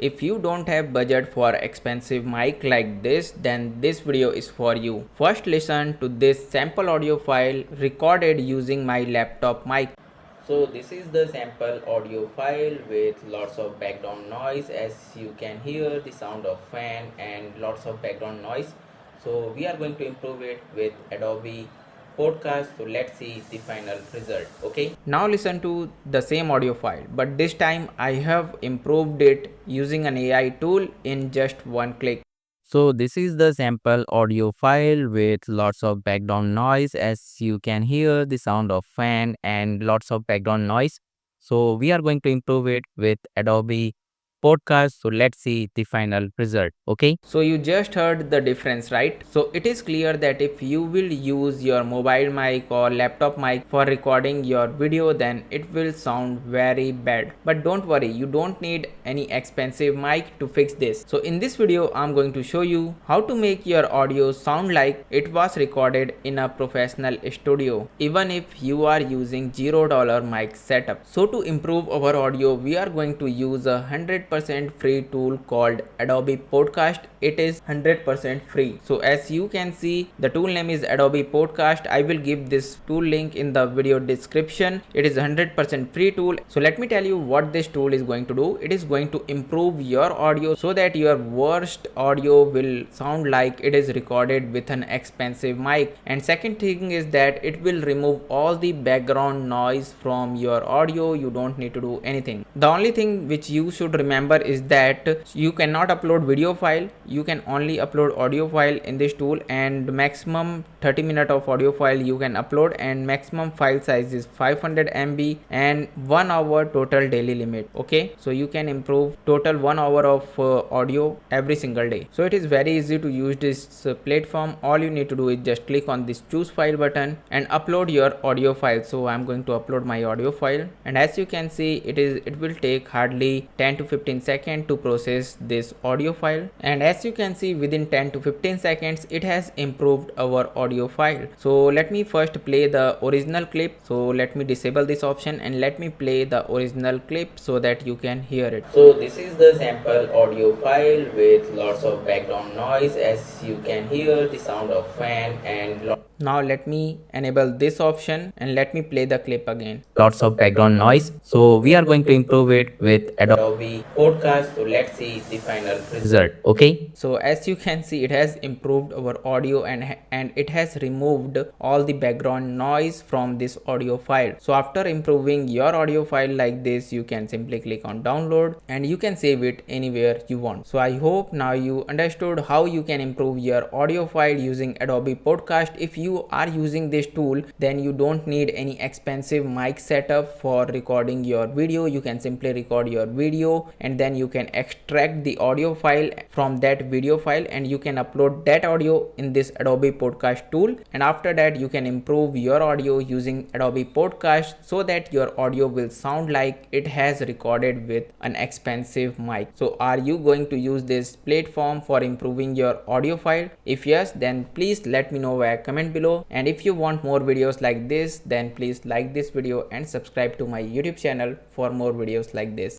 If you don't have budget for expensive mic like this, then this video is for you. First listen to this sample audio file recorded using my laptop mic. So this is the sample audio file with lots of background noise. As you can hear the sound of fan and lots of background noise. So we are going to improve it with Adobe Podcast. So let's see the final result. Okay, now listen to the same audio file, but this time I have improved it using an AI tool in just one click. So this is the sample audio file with lots of background noise. As you can hear the sound of fan and lots of background noise. So we are going to improve it with Adobe Podcast. So let's see the final result. Okay, so you just heard the difference, right? So it is clear that if you will use your mobile mic or laptop mic for recording your video, then it will sound very bad. But don't worry, you don't need any expensive mic to fix this. So in this video I'm going to show you how to make your audio sound like it was recorded in a professional studio, even if you are using $0 mic setup. So to improve our audio, we are going to use a 100% free tool called Adobe Podcast. It is 100% free. So as you can see, the tool name is Adobe Podcast. I will give this tool link in the video description. It is 100% free tool. So let me tell you what this tool is going to do. It is going to improve your audio so that your worst audio will sound like it is recorded with an expensive mic. And second thing is that it will remove all the background noise from your audio. You don't need to do anything. The only thing which you should remember is that you cannot upload video file. You can only upload audio file in this tool, and maximum 30 minutes of audio file you can upload, and maximum file size is 500 MB and 1 hour total daily limit. Okay, so you can improve total 1 hour of audio every single day. So it is very easy to use this platform. All you need to do is just click on this choose file button and upload your audio file. So I'm going to upload my audio file, and as you can see, it will take hardly 10 to 15 seconds to process this audio file. And as you can see, within 10 to 15 seconds it has improved our audio file. So let me first play the original clip. So let me disable this option and let me play the original clip so that you can hear it. So this is the sample audio file with lots of background noise. As you can hear the sound of fan and now let me enable this option and let me play the clip again. Lots of background noise. So we are going to improve it with Adobe Podcast. So let's see the final result. Okay, so as you can see, it has improved our audio and it has removed all the background noise from this audio file. So after improving your audio file like this, you can simply click on download and you can save it anywhere you want. So I hope now you understood how you can improve your audio file using Adobe Podcast. If you are using this tool, then you don't need any expensive mic setup for recording your video. You can simply record your video and then you can extract the audio file from that video file and you can upload that audio in this Adobe Podcast tool. And after that, you can improve your audio using Adobe Podcast so that your audio will sound like it has recorded with an expensive mic. So are you going to use this platform for improving your audio file? If yes, then please let me know via comment below. And if you want more videos like this, then please like this video and subscribe to my YouTube channel for more videos like this.